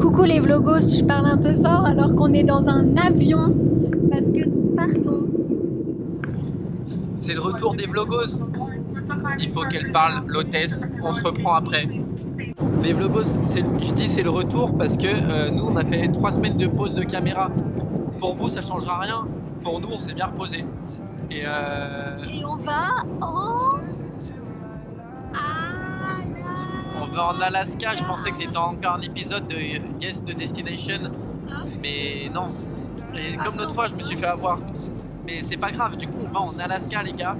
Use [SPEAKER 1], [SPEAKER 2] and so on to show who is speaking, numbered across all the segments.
[SPEAKER 1] Coucou les vlogos, je parle un peu fort alors qu'on est dans un avion parce que nous partons.
[SPEAKER 2] C'est le retour des vlogos. Il faut qu'elle parle, l'hôtesse, on se reprend après. Les vlogos, je dis c'est le retour parce que nous on a fait 3 semaines de pause de caméra. Pour vous ça changera rien, pour nous on s'est bien reposé. Et
[SPEAKER 1] on va en...
[SPEAKER 2] On va en Alaska, je pensais que c'était encore un épisode de Guest Destination, mais non. Et comme l'autre fois, je me suis fait avoir. Mais c'est pas grave, du coup, on va en Alaska, les gars.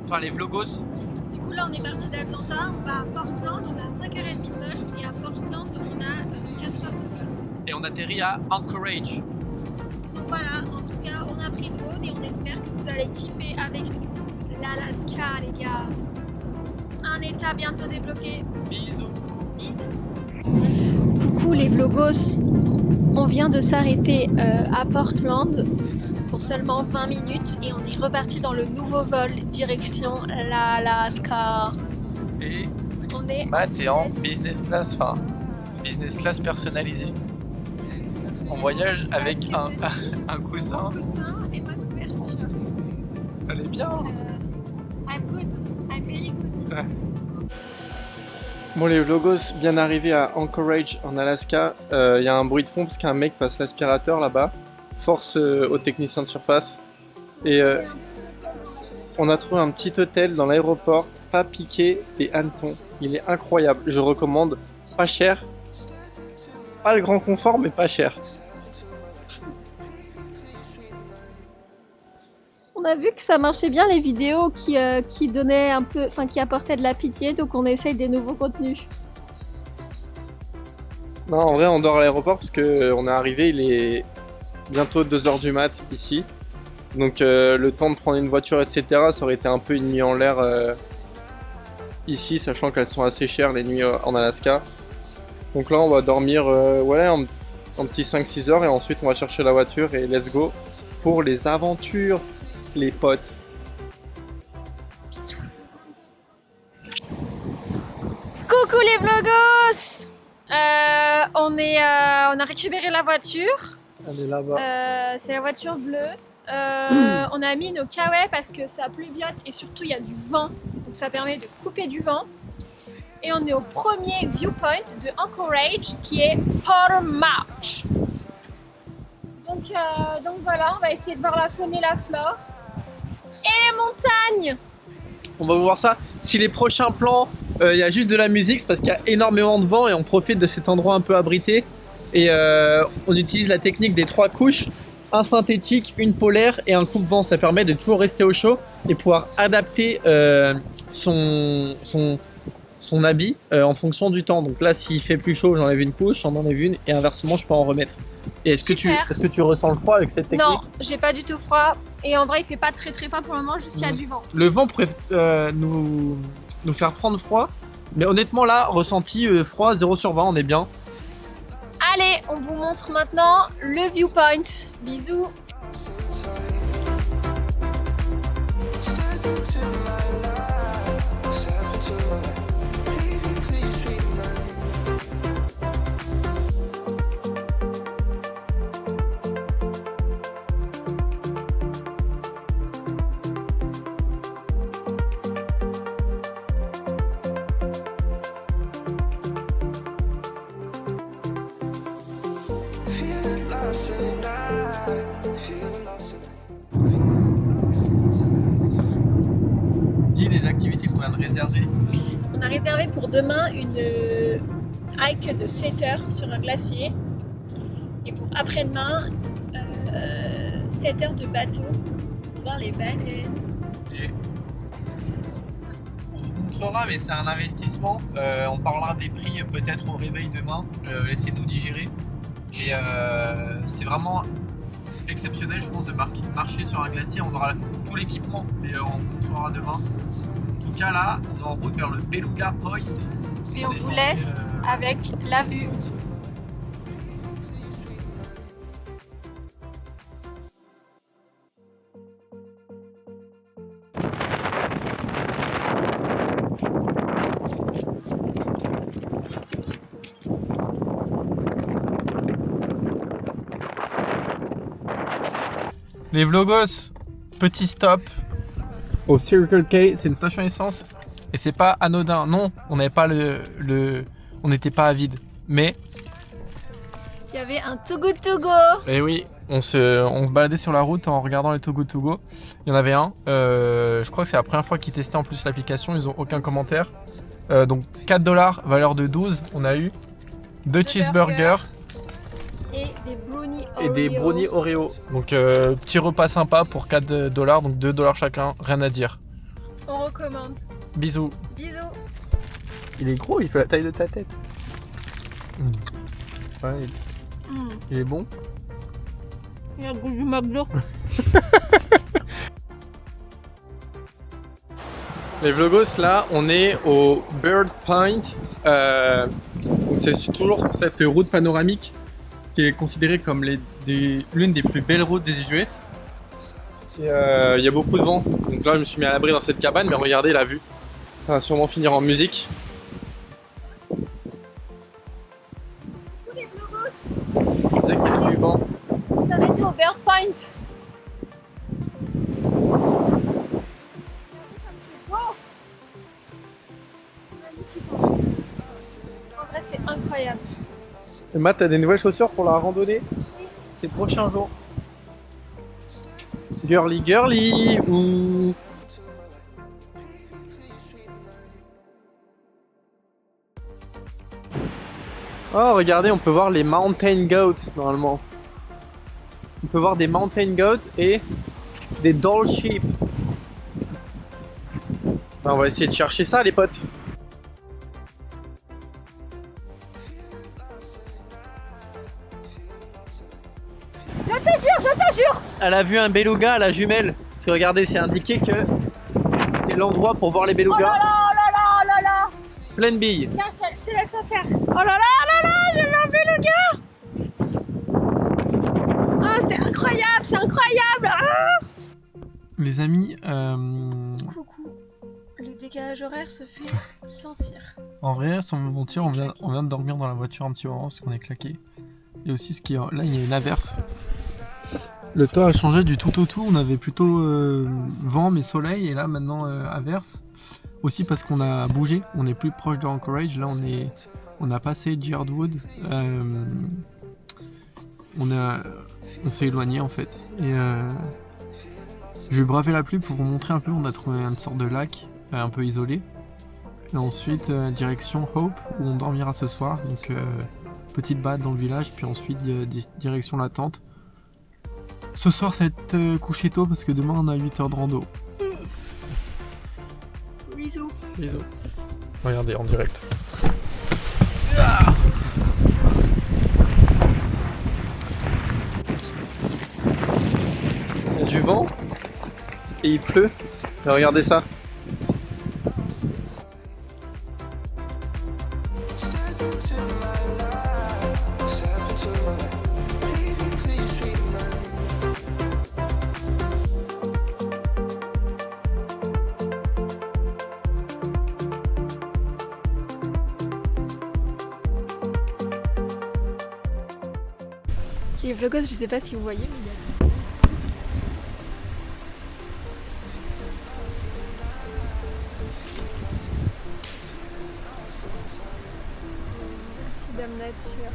[SPEAKER 2] Enfin, les vlogos.
[SPEAKER 1] Du coup, là, on est parti d'Atlanta, on va à Portland, on a 5h30 de vol, et à Portland, on a 4 heures de vol.
[SPEAKER 2] Et on atterrit à Anchorage.
[SPEAKER 1] Donc voilà, en tout cas, on a pris de route et on espère que vous allez kiffer avec nous l'Alaska, les gars. Un état bientôt débloqué.
[SPEAKER 2] Bisous.
[SPEAKER 1] Coucou les vlogos, on vient de s'arrêter à Portland pour seulement 20 minutes et on est reparti dans le nouveau vol direction l'Alaska.
[SPEAKER 2] Et
[SPEAKER 1] on est
[SPEAKER 2] Matt est en business class, enfin business class personnalisée. On voyage avec un coussin.
[SPEAKER 1] Un coussin et ma couverture.
[SPEAKER 2] Elle est bien.
[SPEAKER 1] I'm good, I'm very good.
[SPEAKER 2] Ouais. Bon les vlogos, bien arrivés à Anchorage en Alaska, il y a un bruit de fond parce qu'un mec passe l'aspirateur là-bas, force aux techniciens de surface. Et on a trouvé un petit hôtel dans l'aéroport, pas piqué des hannetons. Il est incroyable, je recommande, pas cher, pas le grand confort mais pas cher.
[SPEAKER 1] On a vu que ça marchait bien les vidéos qui donnaient un peu, enfin qui apportaient de la pitié, donc on essaye des nouveaux contenus.
[SPEAKER 2] Non, en vrai, on dort à l'aéroport parce qu'on est arrivé, il est bientôt 2h du mat ici. Donc le temps de prendre une voiture, etc., ça aurait été un peu une nuit en l'air ici, sachant qu'elles sont assez chères les nuits en Alaska. Donc là, on va dormir en petit 5-6 heures et ensuite on va chercher la voiture et let's go pour les aventures. Les potes.
[SPEAKER 1] Bisous. Coucou les vlogos. On a récupéré la voiture.
[SPEAKER 2] Elle est là-bas.
[SPEAKER 1] C'est la voiture bleue. On a mis nos kawaii parce que ça pluviote et surtout il y a du vent. Donc ça permet de couper du vent. Et on est au premier viewpoint de Anchorage qui est Portmarch. Donc voilà, on va essayer de voir la faune et la flore. Et les montagnes.
[SPEAKER 2] On va voir ça. Si les prochains plans, il y a juste de la musique, c'est parce qu'il y a énormément de vent et on profite de cet endroit un peu abrité. Et on utilise la technique des 3 couches, un synthétique, une polaire et un coupe-vent. Ça permet de toujours rester au chaud et pouvoir adapter son habit en fonction du temps. Donc là, s'il fait plus chaud, j'enlève une couche, j'en enlève une et inversement, je peux en remettre. Et est-ce que tu ressens le froid avec cette technique?
[SPEAKER 1] Non, j'ai pas du tout froid. Et en vrai, il fait pas très froid pour le moment, juste il y a du vent.
[SPEAKER 2] Le vent pourrait nous faire prendre froid. Mais honnêtement, là, ressenti froid 0/20, on est bien.
[SPEAKER 1] Allez, on vous montre maintenant le viewpoint. Bisous.
[SPEAKER 2] Dis les activités qu'on vient de réserver.
[SPEAKER 1] On a réservé pour demain une hike de 7 heures sur un glacier. Et pour après-demain, 7 heures de bateau pour voir les baleines.
[SPEAKER 2] Et on vous montrera, mais c'est un investissement. On parlera des prix peut-être au réveil demain. Laissez-nous digérer. Et c'est vraiment exceptionnel, je pense, de marcher sur un glacier. On aura tout l'équipement, mais on montrera demain. En tout cas, là, on est en route vers le Beluga Point.
[SPEAKER 1] Et on vous laisse avec la vue.
[SPEAKER 2] Les vlogos, petit stop au Circle K, c'est une station essence et c'est pas anodin. Non, on n'avait pas on n'était pas avide, mais
[SPEAKER 1] il y avait un Too Good To Go.
[SPEAKER 2] et oui, on se baladait sur la route en regardant les Too Good To Go. Il y en avait un, je crois que c'est la première fois qu'ils testaient en plus l'application, ils ont aucun commentaire. Donc 4$, valeur de 12, on a eu 2 cheeseburgers
[SPEAKER 1] et des brownies Oreo.
[SPEAKER 2] et des brownies Oreo. Donc petit repas sympa pour 4$, donc 2$ chacun, rien à dire.
[SPEAKER 1] On recommande.
[SPEAKER 2] Bisous.
[SPEAKER 1] Bisous.
[SPEAKER 2] Il est gros, il fait la taille de ta tête. Ouais, il est bon.
[SPEAKER 1] Il y a le goût du McDo.
[SPEAKER 2] Les vlogos, là, on est au Bird Point. C'est toujours sur cette route panoramique qui est considérée comme l'une des plus belles routes des US. Il y a beaucoup de vent, donc là je me suis mis à l'abri dans cette cabane, mais regardez la vue. Ça va sûrement finir en musique.
[SPEAKER 1] Tous les vlogos.
[SPEAKER 2] Là, il y a du vent.
[SPEAKER 1] Vous arrêtez au Bird Point. En vrai, c'est incroyable.
[SPEAKER 2] Et Matt, t'as des nouvelles chaussures pour la randonnée ces prochains jours? Girly girly ou... Oh, regardez, on peut voir les mountain goats normalement. On peut voir des mountain goats et des doll sheep. On va essayer de chercher ça, les potes.
[SPEAKER 1] Je te jure.
[SPEAKER 2] Elle a vu un beluga à la jumelle. Parce que regardez, c'est indiqué que c'est l'endroit pour voir les
[SPEAKER 1] Oh
[SPEAKER 2] belugas.
[SPEAKER 1] là là, oh là là, oh là là.
[SPEAKER 2] Pleine bille.
[SPEAKER 1] Tiens, je te laisse en faire. Oh là là, j'ai vu un beluga. Ah, c'est incroyable, c'est incroyable. Ah.
[SPEAKER 2] Les amis,
[SPEAKER 1] Coucou. Le décalage horaire se fait sentir.
[SPEAKER 2] en vrai, sans me mentir, on vient de dormir dans la voiture un petit moment parce qu'on est claqué. Et aussi, là, il y a une averse. Le temps a changé du tout au tout. On avait plutôt vent mais soleil, et là maintenant averse. Aussi parce qu'on a bougé, on est plus proche de Anchorage. Là, on a passé Girdwood. On s'est éloigné en fait. Et je vais braver la pluie pour vous montrer un peu. On a trouvé une sorte de lac un peu isolé. Et ensuite, direction Hope, où on dormira ce soir. Donc, petite balade dans le village, puis ensuite, direction la tente. Ce soir, ça va être couché tôt parce que demain, on a 8 heures de rando.
[SPEAKER 1] Bisous.
[SPEAKER 2] Bisous. Regardez, en direct. Il y a du vent et il pleut. Et regardez ça.
[SPEAKER 1] Les vlogos, je sais pas si vous voyez, mais il y a... Merci Dame Nature.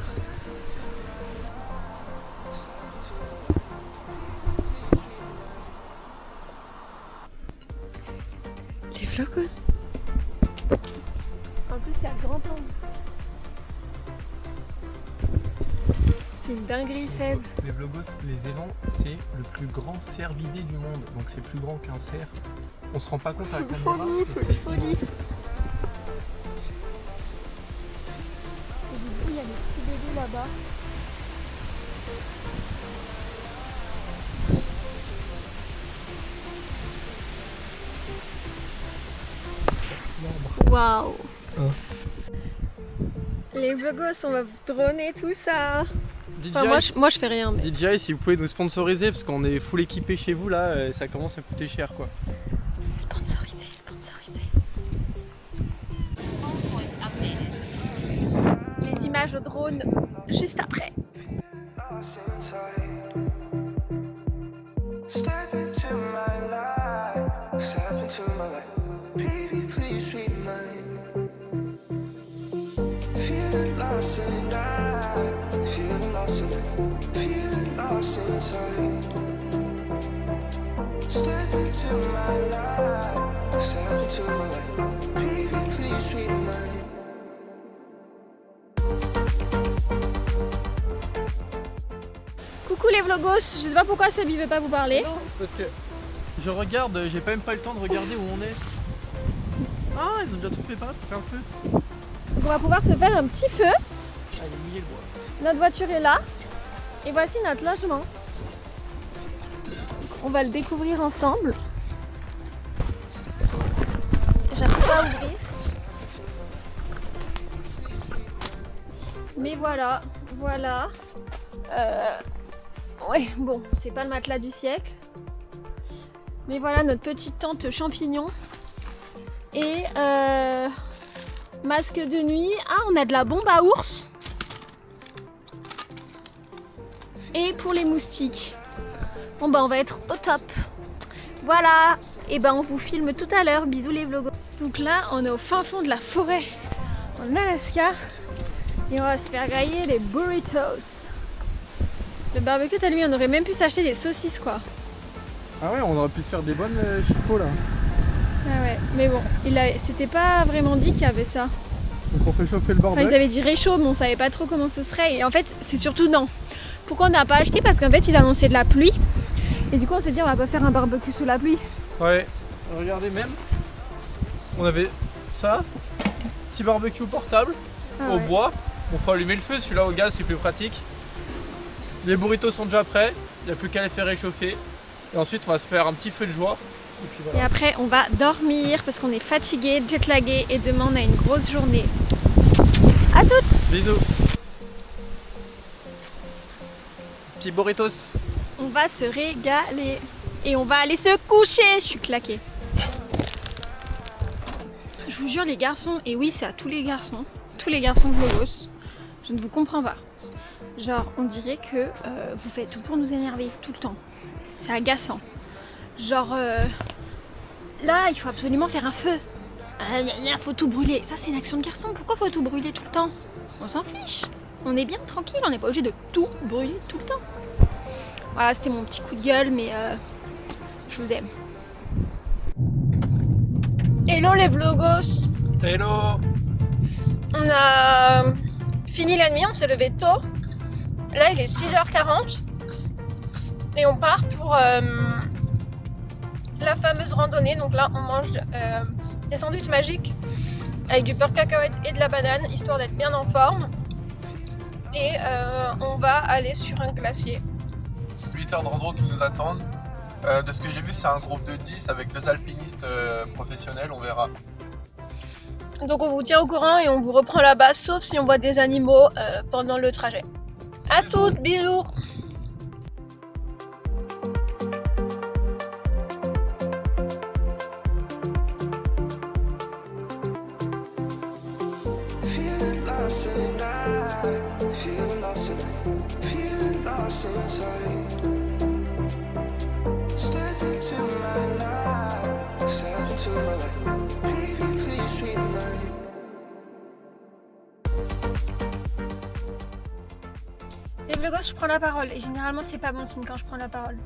[SPEAKER 1] Les vlogos. En plus, il y a grand angle. C'est une dinguerie, Seb.
[SPEAKER 2] Les vlogos, les élans, c'est le plus grand cervidé du monde. Donc c'est plus grand qu'un cerf. On se rend pas compte à la caméra.
[SPEAKER 1] C'est une folie. Et du coup, il y a des petits bébés là-bas. Waouh. Les vlogos, on va vous droner tout ça. Enfin, moi je fais rien. Mais...
[SPEAKER 2] DJI, si vous pouvez nous sponsoriser, parce qu'on est full équipé chez vous là, ça commence à coûter cher quoi.
[SPEAKER 1] Sponsorisé. Les images au drone juste après.
[SPEAKER 3] Step into my life, step into my life. Baby, please be mine. Feeling lost tonight, feeling lost tonight, feeling lost inside. Step into my life, step into my life. Baby, please be mine.
[SPEAKER 1] Coucou les vlogos, je sais pas pourquoi Sabi veut pas vous parler.
[SPEAKER 2] Non, c'est parce que je regarde, j'ai même pas eu le temps de regarder où on est. Ah, ils ont déjà tout préparé pour faire le feu.
[SPEAKER 1] Donc on va pouvoir se faire un petit feu.
[SPEAKER 2] Ah, il est mouillé le bois.
[SPEAKER 1] Notre voiture est là. Et voici notre logement. On va le découvrir ensemble. J'arrive pas à ouvrir. Mais voilà, voilà. Ouais, bon, c'est pas le matelas du siècle. Mais voilà notre petite tente champignon. Et masque de nuit. Ah, on a de la bombe à ours. Et pour les moustiques. Bon bah on va être au top. Voilà. Et ben on vous filme tout à l'heure. Bisous les vlogos. Donc là on est au fin fond de la forêt en Alaska. Et on va se faire griller des burritos. Le barbecue, t'as lui, on aurait même pu s'acheter des saucisses quoi.
[SPEAKER 2] Ah ouais, on aurait pu se faire des bonnes chipots là.
[SPEAKER 1] Ah ouais, mais bon, c'était pas vraiment dit qu'il y avait ça.
[SPEAKER 2] Donc on fait chauffer le bordel.
[SPEAKER 1] Enfin, ils avaient dit réchaud, mais on savait pas trop comment ce serait. Et en fait, c'est surtout non. Pourquoi on n'a pas acheté? Parce qu'en fait, ils annonçaient de la pluie. Et du coup, on s'est dit, on va pas faire un barbecue sous la pluie.
[SPEAKER 2] Ouais, regardez même. On avait ça, petit barbecue portable au bois. Bon, faut allumer le feu, celui-là au gaz, c'est plus pratique. Les burritos sont déjà prêts, il n'y a plus qu'à les faire réchauffer. Et ensuite, on va se faire un petit feu de joie. Et puis voilà.
[SPEAKER 1] Et après, on va dormir parce qu'on est fatigué, jetlagué. Et demain, on a une grosse journée. À toutes!
[SPEAKER 2] Bisous. Petit burritos.
[SPEAKER 1] On va se régaler. Et on va aller se coucher. Je suis claquée. Je vous jure les garçons, et oui c'est à tous les garçons vlogos, je ne vous comprends pas. Genre on dirait que vous faites tout pour nous énerver tout le temps. C'est agaçant. Genre là il faut absolument faire un feu. Faut tout brûler. Ça c'est une action de garçon. Pourquoi faut tout brûler tout le temps? On s'en fiche. On est bien tranquille, on n'est pas obligé de tout brûler tout le temps. Voilà, c'était mon petit coup de gueule, mais je vous aime. Hello les vlogos.
[SPEAKER 2] Hello.
[SPEAKER 1] On a fini la nuit, on s'est levé tôt. Là il est 6h40 et on part pour la fameuse randonnée. Donc là on mange des sandwichs magiques avec du beurre de cacahuète et de la banane, histoire d'être bien en forme. Et on va aller sur un glacier.
[SPEAKER 2] 8 heures de rando qui nous attendent. De ce que j'ai vu, c'est un groupe de 10 avec 2 alpinistes professionnels, on verra.
[SPEAKER 1] Donc on vous tient au courant et on vous reprend là-bas, sauf si on voit des animaux pendant le trajet. À toutes, bisous!
[SPEAKER 3] Feeling lost tonight, feeling lost tonight, feeling lost inside. Step into my life, step into my life. Baby, please be mine.
[SPEAKER 1] Les vlogos, je prends la parole et généralement c'est pas bon signe quand je prends la parole.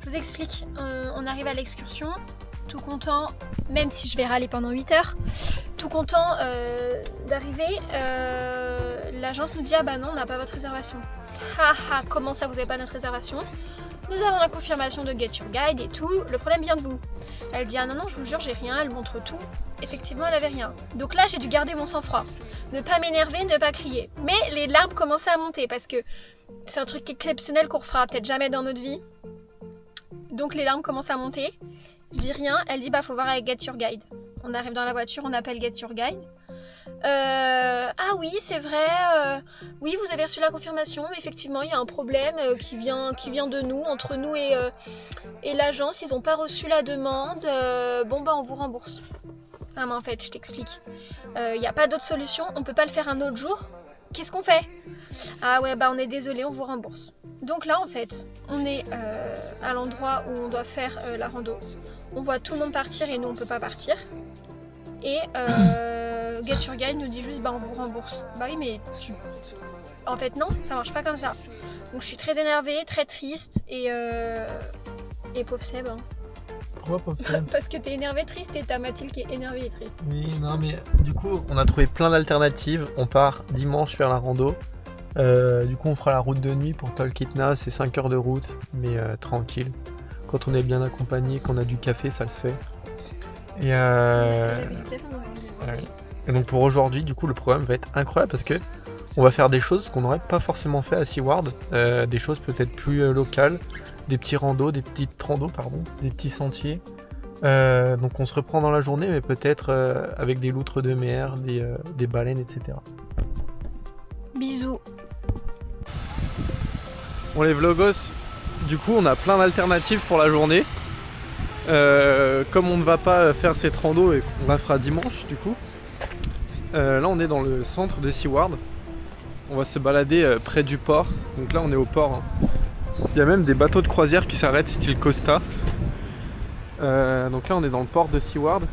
[SPEAKER 1] Je vous explique, on arrive à l'excursion, tout content, même si je vais râler pendant 8 heures, tout content d'arriver, l'agence nous dit ah bah non on n'a pas votre réservation. Haha, comment ça vous avez pas notre réservation? Nous avons la confirmation de Get Your Guide et tout, le problème vient de vous. Elle dit ah non je vous jure j'ai rien, elle montre tout. Effectivement elle avait rien. Donc là j'ai dû garder mon sang-froid, ne pas m'énerver, ne pas crier. Mais les larmes commençaient à monter parce que c'est un truc exceptionnel qu'on refera peut-être jamais dans notre vie. Donc les larmes commencent à monter. Je dis rien, elle dit bah faut voir avec Get Your Guide. On arrive dans la voiture, on appelle Get Your Guide. Ah oui c'est vrai, oui vous avez reçu la confirmation, mais effectivement il y a un problème qui vient de nous, entre nous et l'agence, ils n'ont pas reçu la demande, bon bah on vous rembourse. Ah mais en fait je t'explique, il n'y a pas d'autre solution, on peut pas le faire un autre jour, qu'est-ce qu'on fait? Ah ouais bah on est désolé, on vous rembourse. Donc là en fait, on est à l'endroit où on doit faire la rando. On voit tout le monde partir et nous on peut pas partir. Et Get Your Guide nous dit juste bah on vous rembourse. Bah oui mais en fait non, ça marche pas comme ça. Donc je suis très énervée, très triste et pauvre Seb. Hein.
[SPEAKER 2] Pourquoi pauvre Seb?
[SPEAKER 1] Parce que t'es énervé, triste et t'as Mathilde qui est énervée et triste.
[SPEAKER 2] Oui, non mais du coup on a trouvé plein d'alternatives. On part dimanche faire la rando. Du coup on fera la route de nuit pour Talkeetna, c'est 5 heures de route, mais tranquille. Quand on est bien accompagné, qu'on a du café, ça le se fait. Et, et donc pour aujourd'hui, du coup le programme va être incroyable parce que on va faire des choses qu'on n'aurait pas forcément fait à SeaWorld, des choses peut-être plus locales, des petits randos, des petits sentiers. Donc on se reprend dans la journée, mais peut-être avec des loutres de mer, des baleines, etc.
[SPEAKER 1] Bisous.
[SPEAKER 2] Bon les vlogos, du coup on a plein d'alternatives pour la journée. Comme on ne va pas faire cette rando et qu'on la fera dimanche du coup, là on est dans le centre de SeaWorld. On va se balader près du port. Donc là on est au port. Hein. Il y a même des bateaux de croisière qui s'arrêtent style Costa. Donc là on est dans le port de SeaWorld.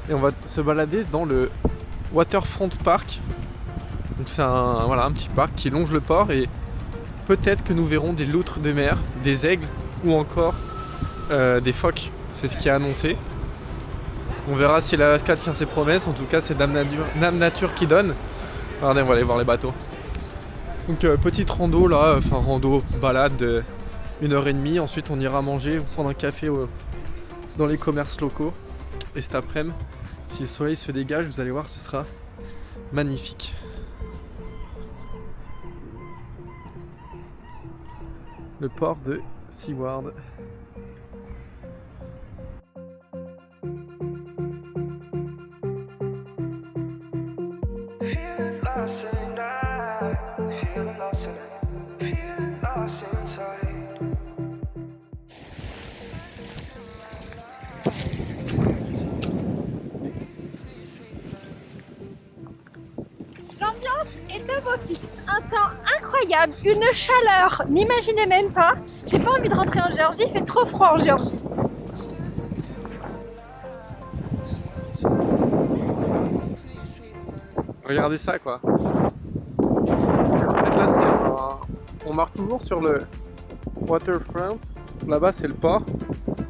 [SPEAKER 2] Et on va se balader dans le Waterfront Park. Donc c'est un petit parc qui longe le port. Et peut-être que nous verrons des loutres de mer, des aigles ou encore des phoques. C'est ce qui est annoncé. On verra si l'Alaska tient ses promesses. En tout cas c'est Dame Nature qui donne. Regardez, on va aller voir les bateaux. Donc petite rando là, rando, balade de 1h30. Ensuite on ira manger ou prendre un café dans les commerces locaux. Et cet après-midi, si le soleil se dégage, vous allez voir, ce sera magnifique. Le port de SeaWorld.
[SPEAKER 3] Feeling lost and I feeling lost and I feeling lost inside.
[SPEAKER 1] L'ambiance est de beau fixe, un temps incroyable, une chaleur, n'imaginez même pas. J'ai pas envie de rentrer en Géorgie, il fait trop froid en Géorgie.
[SPEAKER 2] Regardez ça quoi. En fait là on marche toujours sur le waterfront. Là-bas c'est le port.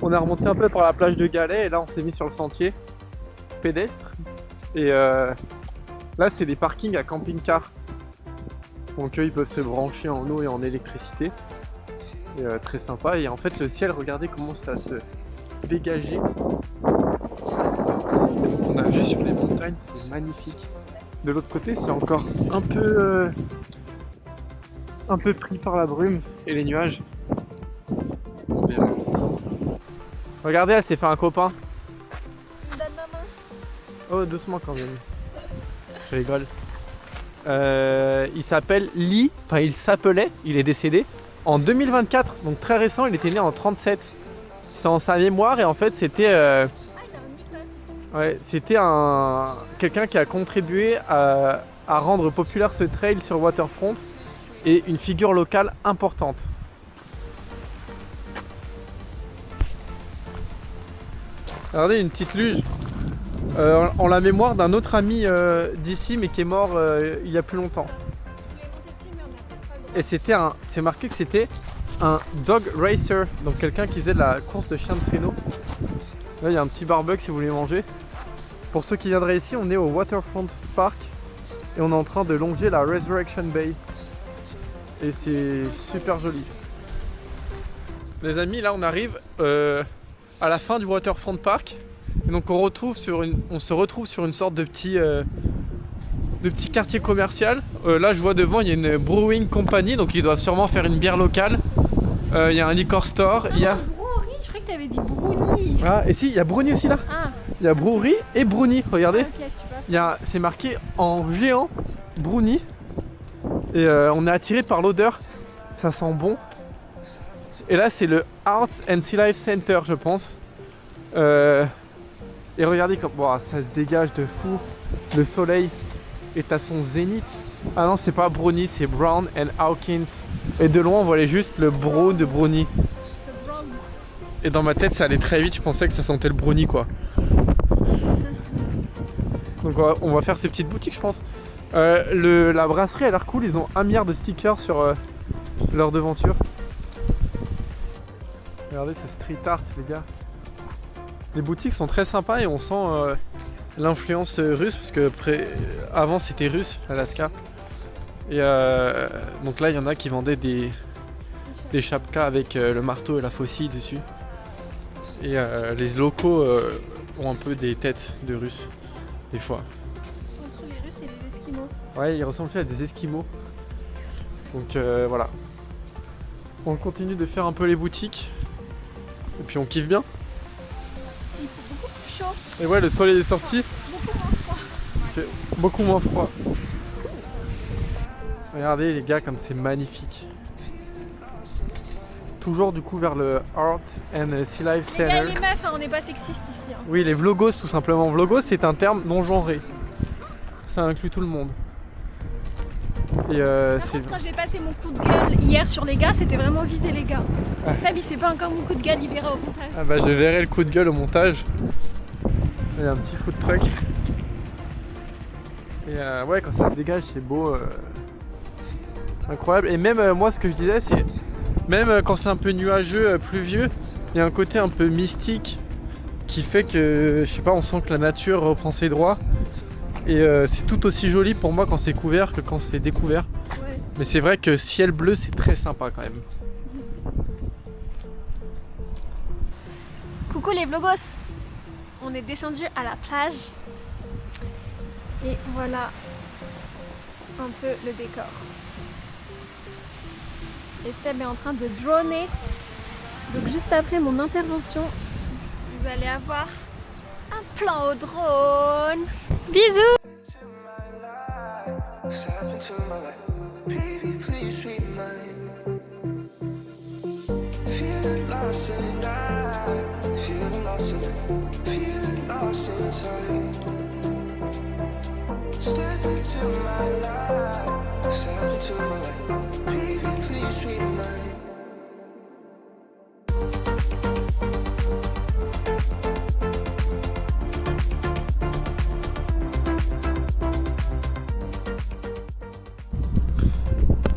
[SPEAKER 2] On est remonté un peu par la plage de Galets et là on s'est mis sur le sentier pédestre. Et là c'est des parkings à camping-car. Donc eux ils peuvent se brancher en eau et en électricité. Et très sympa. Et en fait le ciel, regardez comment ça se dégager. On a vu sur les montagnes, c'est magnifique. De l'autre côté, c'est encore un peu pris par la brume et les nuages. On verra. Regardez, elle s'est fait un copain.
[SPEAKER 1] Donne ma main.
[SPEAKER 2] Oh, doucement quand même. Je rigole. Il s'appelle Lee, enfin il s'appelait, il est décédé en 2024, donc très récent, il était né en 37. C'est en sa mémoire et en fait c'était... Ouais, c'était quelqu'un qui a contribué à rendre populaire ce trail sur Waterfront et une figure locale importante. Regardez, une petite luge en la mémoire d'un autre ami d'ici mais qui est mort il y a plus longtemps. Et c'est marqué que c'était un dog racer, donc quelqu'un qui faisait de la course de chiens de traîneau. Là il y a un petit barbecue si vous voulez manger. Pour ceux qui viendraient ici, on est au Waterfront Park et on est en train de longer la Resurrection Bay. Et c'est super joli. Les amis, là on arrive à la fin du Waterfront Park. Et donc on se retrouve sur une sorte de petit quartier commercial. Là je vois devant il y a une brewing company, donc ils doivent sûrement faire une bière locale. Il y a un liquor store. Il y a...
[SPEAKER 1] Brewery, je croyais que t'avais dit brownie.
[SPEAKER 2] Ah, et si, il y a brownie aussi là.
[SPEAKER 1] Ah.
[SPEAKER 2] Il y a brewery et brownie, regardez.
[SPEAKER 1] Ok, super.
[SPEAKER 2] C'est marqué en géant brownie. Et on est attiré par l'odeur. Ça sent bon. Et là c'est le Arts and Sea Life Center je pense. Et regardez comme ça se dégage de fou. Le soleil est à son zénith. Ah non, c'est pas Brownie, c'est Brown and Hawkins Et de loin on voyait juste le bro de brownie.
[SPEAKER 1] Le brown.
[SPEAKER 2] Et dans ma tête ça allait très vite, je pensais que ça sentait le brownie quoi. Donc on va faire ces petites boutiques je pense. La brasserie a l'air cool, ils ont 1 milliard de stickers sur leur devanture. Regardez ce street art les gars. Les boutiques sont très sympas et on sent l'influence russe parce que avant c'était russe, l'Alaska. Et donc là il y en a qui vendaient des chapkas avec le marteau et la faucille dessus. Et les locaux ont un peu des têtes de Russes des fois.
[SPEAKER 1] Entre les Russes et les Esquimaux.
[SPEAKER 2] Ouais, ils ressemblent à des Esquimaux. Donc voilà. On continue de faire un peu les boutiques. Et puis on kiffe bien.
[SPEAKER 1] Il fait beaucoup plus chaud,
[SPEAKER 2] Et ouais, le soleil est sorti.
[SPEAKER 1] beaucoup moins froid.
[SPEAKER 2] Il fait beaucoup moins froid. Regardez les gars comme c'est magnifique. Toujours du coup vers le Art and Sea Life
[SPEAKER 1] Les gars et
[SPEAKER 2] Center.
[SPEAKER 1] les meufs, hein, on n'est pas sexistes ici. Hein.
[SPEAKER 2] Oui, les vlogos tout simplement. Vlogos c'est un terme non genré. Ça inclut tout le monde. Et
[SPEAKER 1] Par contre, quand j'ai passé mon coup de gueule hier sur les gars, c'était vraiment viser les gars.
[SPEAKER 2] Ah.
[SPEAKER 1] Sab, il sait pas encore mon coup de gueule, il verra au montage.
[SPEAKER 2] Ah bah je verrai le coup de gueule au montage. Il y a un petit food truck. Et ouais, quand ça se dégage c'est beau. C'est incroyable. Et même moi ce que je disais c'est même quand c'est un peu nuageux, pluvieux, il y a un côté un peu mystique qui fait que je sais pas, on sent que la nature reprend ses droits. Et c'est tout aussi joli pour moi quand c'est couvert que quand c'est découvert.
[SPEAKER 1] Ouais.
[SPEAKER 2] Mais c'est vrai que ciel bleu c'est très sympa quand même.
[SPEAKER 1] Coucou les vlogos. On est descendu à la plage. Et voilà un peu le décor. Et Seb est en train de droner. Donc juste après mon intervention, vous allez avoir un plan au drone. Bisous.
[SPEAKER 3] Step into my life. Baby, please be mine. Feeling lost and I feeling lost in it. Feeling lost inside. Step into my life. Step into my life. Baby, please be mine.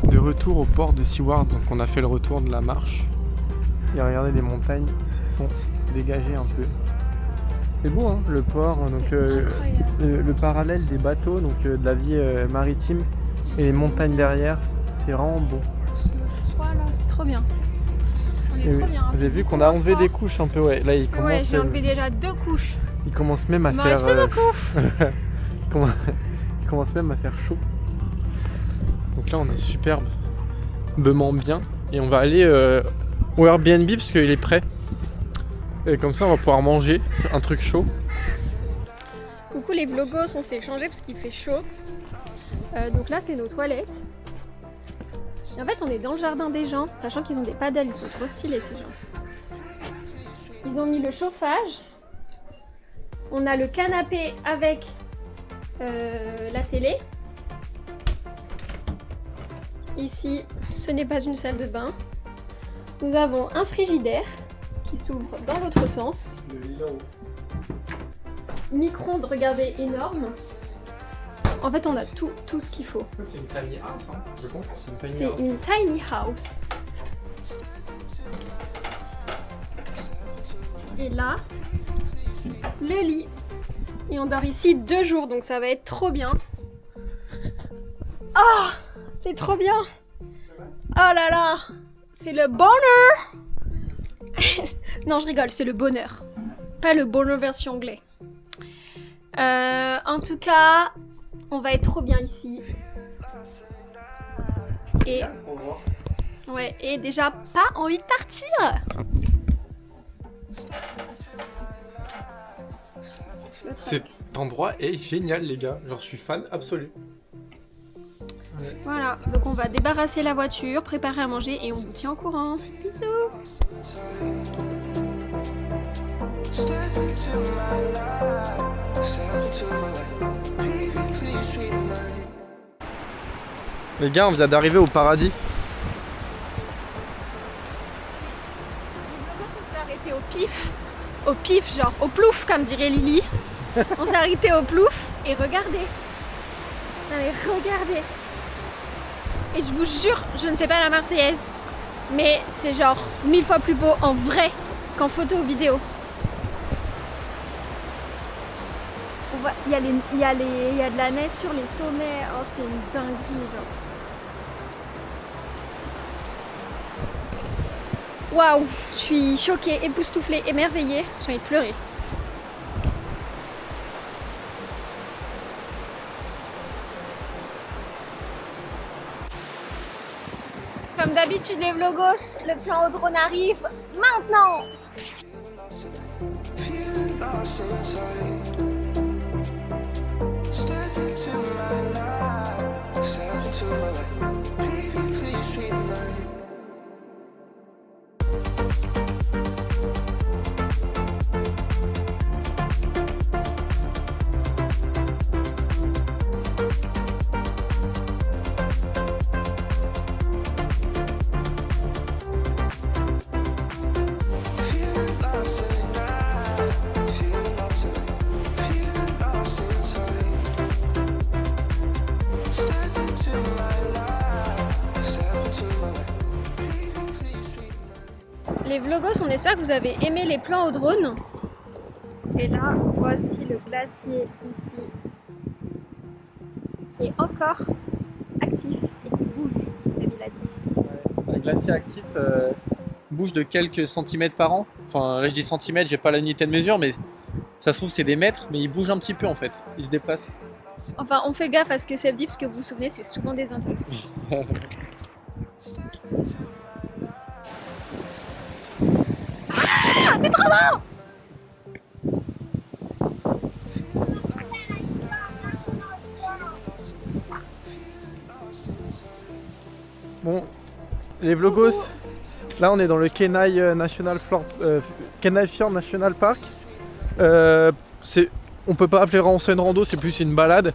[SPEAKER 2] De retour au port de Seward, donc on a fait le retour de la marche. Et regardez, les montagnes se sont dégagées un peu. C'est beau hein, le port, donc
[SPEAKER 1] Incroyable.
[SPEAKER 2] le parallèle des bateaux, donc de la vie maritime et les montagnes derrière, c'est vraiment beau.
[SPEAKER 1] Le froid là, c'est trop bien. On est
[SPEAKER 2] Et
[SPEAKER 1] trop bien. Hein.
[SPEAKER 2] vous avez vu qu'on a enlevé des couches un peu, ouais. Là il commence,
[SPEAKER 1] Ouais, j'ai enlevé déjà 2 couches.
[SPEAKER 2] il commence même à
[SPEAKER 1] Il m'en
[SPEAKER 2] faire.
[SPEAKER 1] reste plus beaucoup.
[SPEAKER 2] Il commence même à faire chaud. Donc là on est superbement bien et on va aller au Airbnb parce qu'il est prêt. Et comme ça on va pouvoir manger un truc chaud.
[SPEAKER 1] Coucou les vlogos, on s'est échangé parce qu'il fait chaud. Donc là c'est nos toilettes. Et en fait on est dans le jardin des gens, sachant qu'ils ont des paddles, ils sont trop stylés ces gens. Ils ont mis le chauffage. On a le canapé avec la télé. Ici, ce n'est pas une salle de bain. Nous avons un frigidaire qui s'ouvre dans l'autre sens. Micro-ondes, regardez, énorme. En fait, on a tout ce qu'il faut.
[SPEAKER 2] C'est une tiny house, hein. Je pense que c'est une tiny
[SPEAKER 1] C'est
[SPEAKER 2] house.
[SPEAKER 1] une tiny house. Et là, le lit. Et on dort ici 2 jours, donc ça va être trop bien. Ah, c'est trop bien. Oh là là, c'est le bonheur. Non, je rigole, c'est le bonheur. Pas le bonheur version anglais. En tout cas, on va être trop bien ici. Et ouais, et déjà pas envie de partir.
[SPEAKER 2] Cet endroit est génial les gars, genre je suis fan absolu.
[SPEAKER 1] Voilà, donc on va débarrasser la voiture, préparer à manger et on vous tient au courant. Bisous.
[SPEAKER 3] Step into my life. Step into my life. Baby, please be mine.
[SPEAKER 2] Les gars, on vient d'arriver au paradis.
[SPEAKER 1] au pif, genre au plouf comme dirait Lily. On s'est arrêté au plouf et regardez. Non mais regardez. Et je vous jure, je ne fais pas la Marseillaise. Mais c'est genre 1000 fois plus beau en vrai qu'en photo ou vidéo. Il y a de la neige sur les sommets. Oh, c'est une dinguerie, genre. Waouh, je suis choquée, époustouflée, émerveillée. J'ai envie de pleurer. Comme d'habitude, les vlogos, le plan au drone arrive maintenant.
[SPEAKER 3] Feeling lost inside. Step into my life. Step into my life. Baby, please be mine. Feeling lost in night. Feeling lost in night. Feeling lost inside. Step into my life. Step into my life. Baby, please be mine.
[SPEAKER 1] Les vlogos, on espère que vous avez aimé les plans au drone. Et là, voici le glacier ici, qui est encore actif et qui bouge, Seb il a dit.
[SPEAKER 2] Un glacier actif bouge de quelques centimètres par an. Enfin, là je dis centimètres, j'ai pas la unité de mesure, mais ça se trouve c'est des mètres, mais il bouge un petit peu en fait. Il se déplace.
[SPEAKER 1] Enfin, on fait gaffe à ce que Seb dit, parce que vous vous souvenez, c'est souvent des intox. Ah, c'est trop beau!
[SPEAKER 2] Bon, les vlogos, là on est dans le Kenai Kenai Fjord National Park. On peut pas appeler ça une rando, c'est plus une balade.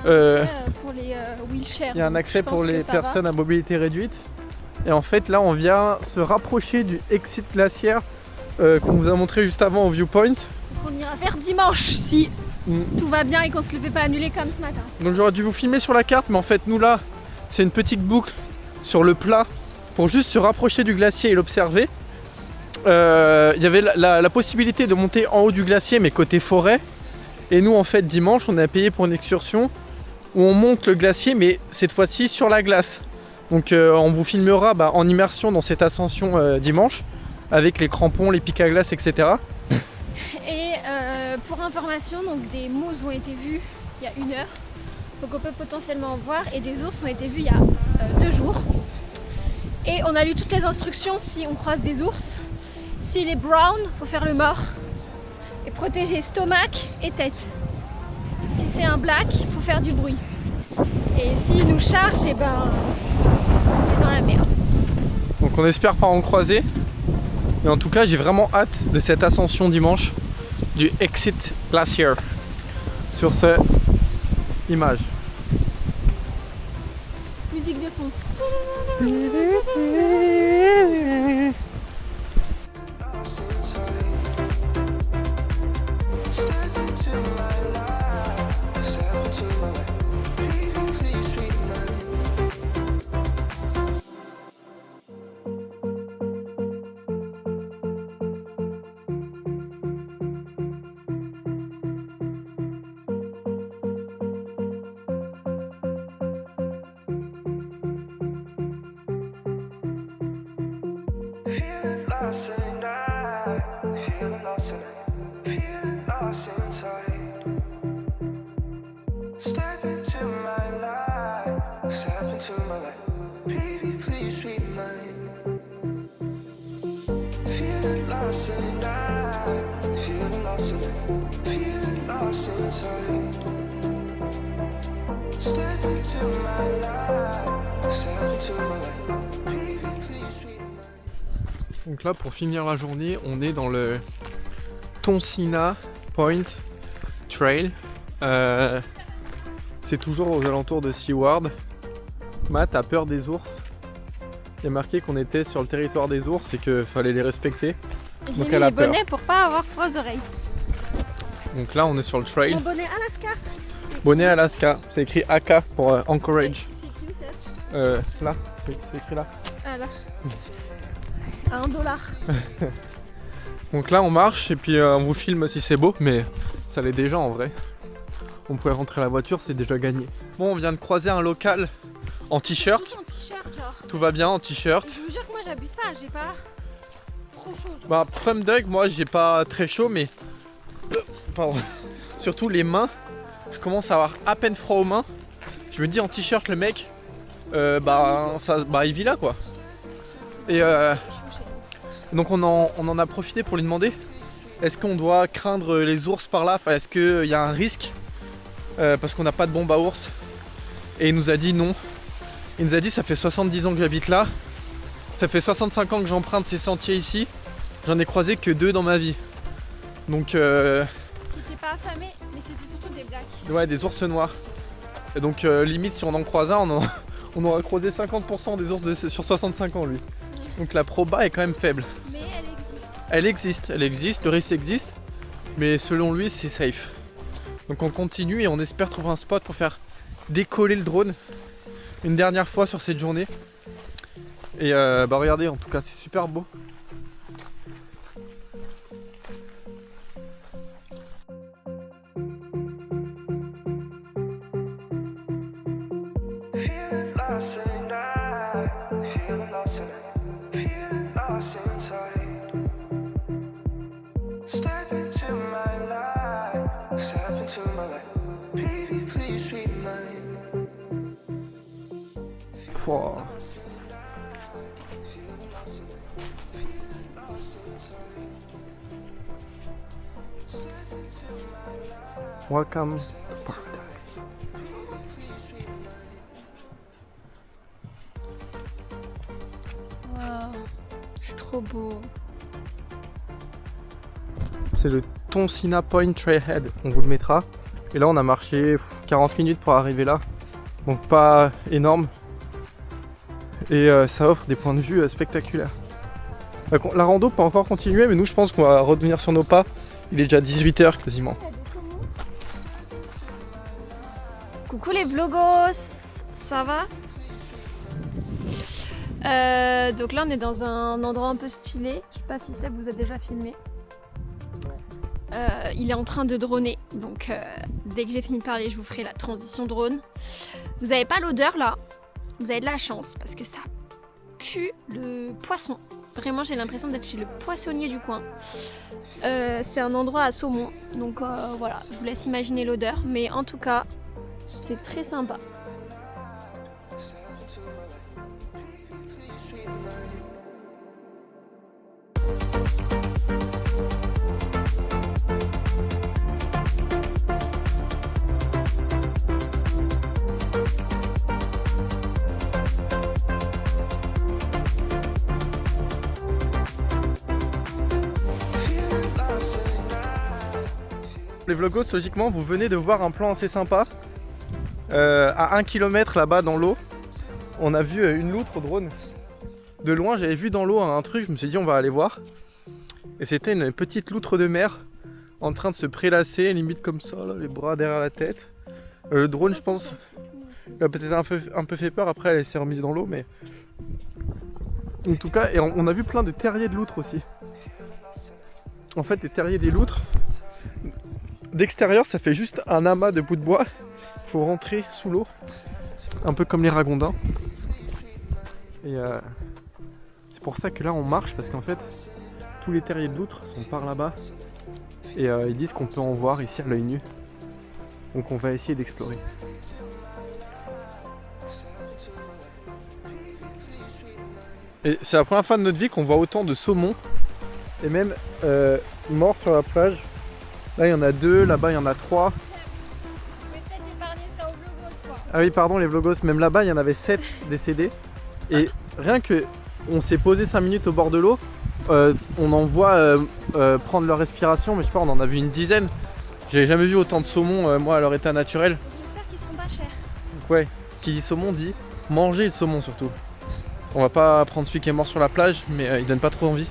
[SPEAKER 1] Pour les wheelchairs.
[SPEAKER 2] Il y a un
[SPEAKER 1] donc
[SPEAKER 2] accès
[SPEAKER 1] je pense
[SPEAKER 2] pour
[SPEAKER 1] que
[SPEAKER 2] les
[SPEAKER 1] ça va.
[SPEAKER 2] personnes à mobilité réduite. Et en fait là on vient se rapprocher du exit glaciaire qu'on vous a montré juste avant au viewpoint.
[SPEAKER 1] On ira faire dimanche si
[SPEAKER 2] Mm.
[SPEAKER 1] tout va bien et qu'on se le fait pas annuler comme ce matin.
[SPEAKER 2] Donc j'aurais dû vous filmer sur la carte, mais en fait nous là c'est une petite boucle sur le plat pour juste se rapprocher du glacier et l'observer. Il y avait la possibilité de monter en haut du glacier mais côté forêt. Et nous en fait dimanche on a payé pour une excursion où on monte le glacier mais cette fois-ci sur la glace. Donc on vous filmera en immersion dans cette ascension dimanche avec les crampons, les pics à glace, etc.
[SPEAKER 1] Et pour information, donc des mousses ont été vues il y a 1 heure. Donc on peut potentiellement en voir. Et des ours ont été vus il y a 2 jours. Et on a lu toutes les instructions si on croise des ours. S'il est brown, faut faire le mort. Et protéger estomac et tête. Si c'est un black, faut faire du bruit. Et s'il nous charge, et ben on est dans la merde.
[SPEAKER 2] Donc on espère pas en croiser. Mais en tout cas j'ai vraiment hâte de cette ascension dimanche du Exit Glacier. Sur ce, image.
[SPEAKER 1] Musique de fond.
[SPEAKER 3] Lost inside. Step into my life. Step into my life. Baby, please be mine. Feeling lost in night. Feeling lost in night. Feeling lost inside. Step into my life. Step into my life. Baby, please be mine. Feeling lost in night. Feeling lost in night. Feeling lost inside. Step into my life. Step into my life. Baby, please be mine.
[SPEAKER 2] Donc là pour finir la journée on est dans le Tonsina Point Trail. C'est toujours aux alentours de Seward. Matt a peur des ours. Il y a marqué qu'on était sur le territoire des ours et qu'il fallait les respecter.
[SPEAKER 1] J'ai
[SPEAKER 2] Donc
[SPEAKER 1] mis
[SPEAKER 2] elle a
[SPEAKER 1] les
[SPEAKER 2] peur.
[SPEAKER 1] bonnets pour pas avoir froid aux oreilles.
[SPEAKER 2] Donc là on est sur le trail.
[SPEAKER 1] Mon bonnet Alaska.
[SPEAKER 2] Bonnet Alaska, c'est écrit AK pour Anchorage.
[SPEAKER 1] C'est écrit où ça?
[SPEAKER 2] Là, oui, c'est écrit là.
[SPEAKER 1] Ah là. À $1.
[SPEAKER 2] Donc là on marche et puis on vous filme si c'est beau, mais ça l'est déjà en vrai. On pourrait rentrer à la voiture, c'est déjà gagné. Bon, on vient de croiser un local en t-shirt.
[SPEAKER 1] Tous en t-shirt genre.
[SPEAKER 2] Tout va bien en t-shirt.
[SPEAKER 1] Je vous jure que moi j'abuse pas, j'ai pas trop chaud. Genre.
[SPEAKER 2] Bah, From Dog, moi j'ai pas très chaud, mais. Pardon. Surtout les mains. Je commence à avoir à peine froid aux mains. Je me dis en t-shirt, le mec, il vit là quoi. Et donc on en a profité pour lui demander est-ce qu'on doit craindre les ours par là, enfin, est-ce qu'il y a un risque parce qu'on n'a pas de bombe à ours. Et il nous a dit non. Il nous a dit ça fait 70 ans que j'habite là. Ça fait 65 ans que j'emprunte ces sentiers ici. J'en ai croisé que 2 dans ma vie. Donc
[SPEAKER 1] T'étais pas affamé, mais c'était surtout des blagues.
[SPEAKER 2] ouais, des ours noirs. Et donc limite si on en croise un, on aura croisé 50% des ours sur 65 ans lui. Donc la proba est quand même faible.
[SPEAKER 1] Mais elle existe.
[SPEAKER 2] Elle existe, le risque existe. Mais selon lui c'est safe. Donc on continue et on espère trouver un spot pour faire décoller le drone une dernière fois sur cette journée. Et regardez, en tout cas c'est super beau.
[SPEAKER 3] Feeling lost and feeling lost and feeling lost inside. Step into my life, step into my life. Baby, please be mine.
[SPEAKER 2] Wow. Welcome to paradise.
[SPEAKER 1] Waouh, c'est trop beau.
[SPEAKER 2] C'est le Tonsina Point Trailhead, on vous le mettra. Et là on a marché 40 minutes pour arriver là, donc pas énorme. Et ça offre des points de vue spectaculaires. La rando peut encore continuer, mais nous je pense qu'on va revenir sur nos pas. Il est déjà 18h quasiment.
[SPEAKER 1] Coucou les vlogos, ça va? Donc là on est dans un endroit un peu stylé. Je sais pas si Seb vous a déjà filmé. Il est en train de droner, donc dès que j'ai fini de parler, je vous ferai la transition drone. Vous avez pas l'odeur là, vous avez de la chance parce que ça pue le poisson. Vraiment, j'ai l'impression d'être chez le poissonnier du coin. C'est un endroit à saumon, donc voilà, je vous laisse imaginer l'odeur, mais en tout cas, c'est très sympa.
[SPEAKER 2] Les vlogos, logiquement, vous venez de voir un plan assez sympa. À 1 km là-bas dans l'eau, on a vu une loutre au drone. De loin, j'avais vu dans l'eau un truc, je me suis dit on va aller voir. Et c'était une petite loutre de mer en train de se prélasser, limite comme ça, là, les bras derrière la tête. Le drone, je pense, il a peut-être un peu fait peur, après elle s'est remise dans l'eau, mais... En tout cas, et on a vu plein de terriers de loutres aussi. En fait, les terriers des loutres, d'extérieur, ça fait juste un amas de bouts de bois. Il faut rentrer sous l'eau, un peu comme les ragondins. Et c'est pour ça que là on marche, parce qu'en fait, tous les terriers de loutres sont par là-bas. Et ils disent qu'on peut en voir ici à l'œil nu. Donc on va essayer d'explorer. Et c'est la première fois de notre vie qu'on voit autant de saumons. Et même morts sur la plage. Là il y en a 2, là-bas il y en a 3.
[SPEAKER 1] Vous pouvez peut-être épargner ça aux vlogos quoi.
[SPEAKER 2] Ah oui pardon les vlogos, même là-bas il y en avait 7 décédés. Et rien que on s'est posé 5 minutes au bord de l'eau, on en voit prendre leur respiration, mais je sais pas, on en a vu une dizaine. J'avais jamais vu autant de saumons moi à leur état naturel.
[SPEAKER 1] J'espère qu'ils sont pas chers.
[SPEAKER 2] Donc ouais, qui dit saumon dit manger le saumon surtout. On va pas prendre celui qui est mort sur la plage, mais il donne pas trop envie.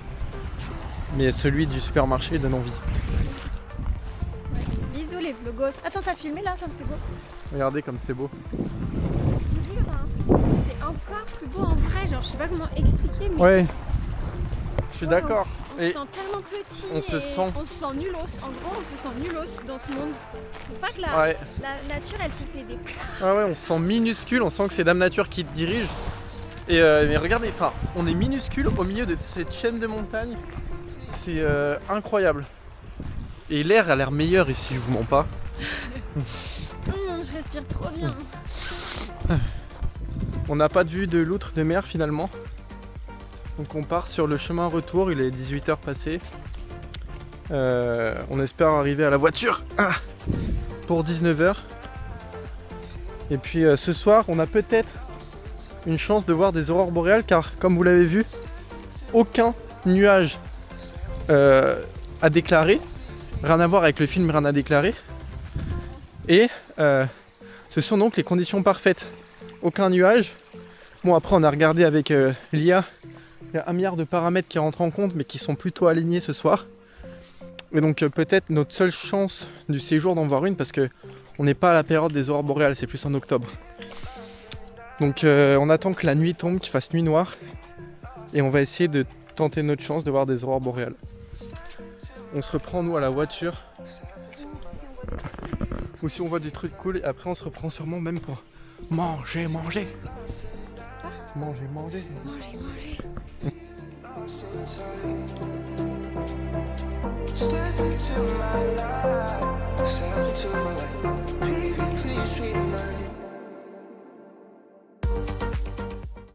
[SPEAKER 2] mais celui du supermarché donne envie.
[SPEAKER 1] Bisous les vlogos. Attends, t'as filmé là comme c'est beau?
[SPEAKER 2] Regardez comme c'est beau.
[SPEAKER 1] Je te jure, hein, c'est encore plus beau en vrai. Genre, je sais pas comment expliquer, mais
[SPEAKER 2] Ouais, je suis
[SPEAKER 1] wow,
[SPEAKER 2] d'accord.
[SPEAKER 1] on se
[SPEAKER 2] Et
[SPEAKER 1] sent tellement petit.
[SPEAKER 2] on se
[SPEAKER 1] et
[SPEAKER 2] sent-
[SPEAKER 1] on se sent nulos. En gros, on se sent nulos dans ce monde. Faut pas que la,
[SPEAKER 2] ouais.
[SPEAKER 1] la nature elle se fait des.
[SPEAKER 2] Ah ouais, on se sent minuscule, on sent que c'est Dame Nature qui te dirige. Et mais regardez, enfin, on est minuscule au milieu de cette chaîne de montagnes. C'est incroyable. Et l'air a l'air meilleur ici, je vous mens pas.
[SPEAKER 1] Je respire trop bien.
[SPEAKER 2] On n'a pas de vue de l'outre de mer finalement. Donc on part sur le chemin retour, il est 18h passé. On espère arriver à la voiture pour 19h. Et puis ce soir, on a peut-être une chance de voir des aurores boréales car comme vous l'avez vu, aucun nuage à déclarer. Rien à voir avec le film Rien à déclarer. Et ce sont donc les conditions parfaites. Aucun nuage. Bon après on a regardé avec l'IA, il y a 1 milliard de paramètres qui rentrent en compte mais qui sont plutôt alignés ce soir. Et donc peut-être notre seule chance du séjour d'en voir une parce que on n'est pas à la période des aurores boréales, c'est plus en octobre. Donc on attend que la nuit tombe, qu'il fasse nuit noire. Et on va essayer de tenter notre chance de voir des aurores boréales. On se reprend nous à la voiture. Ou si on voit des trucs cool, et après on se reprend sûrement même pour manger. Manger.
[SPEAKER 3] Step into my life, step into my life. Baby, please be mine.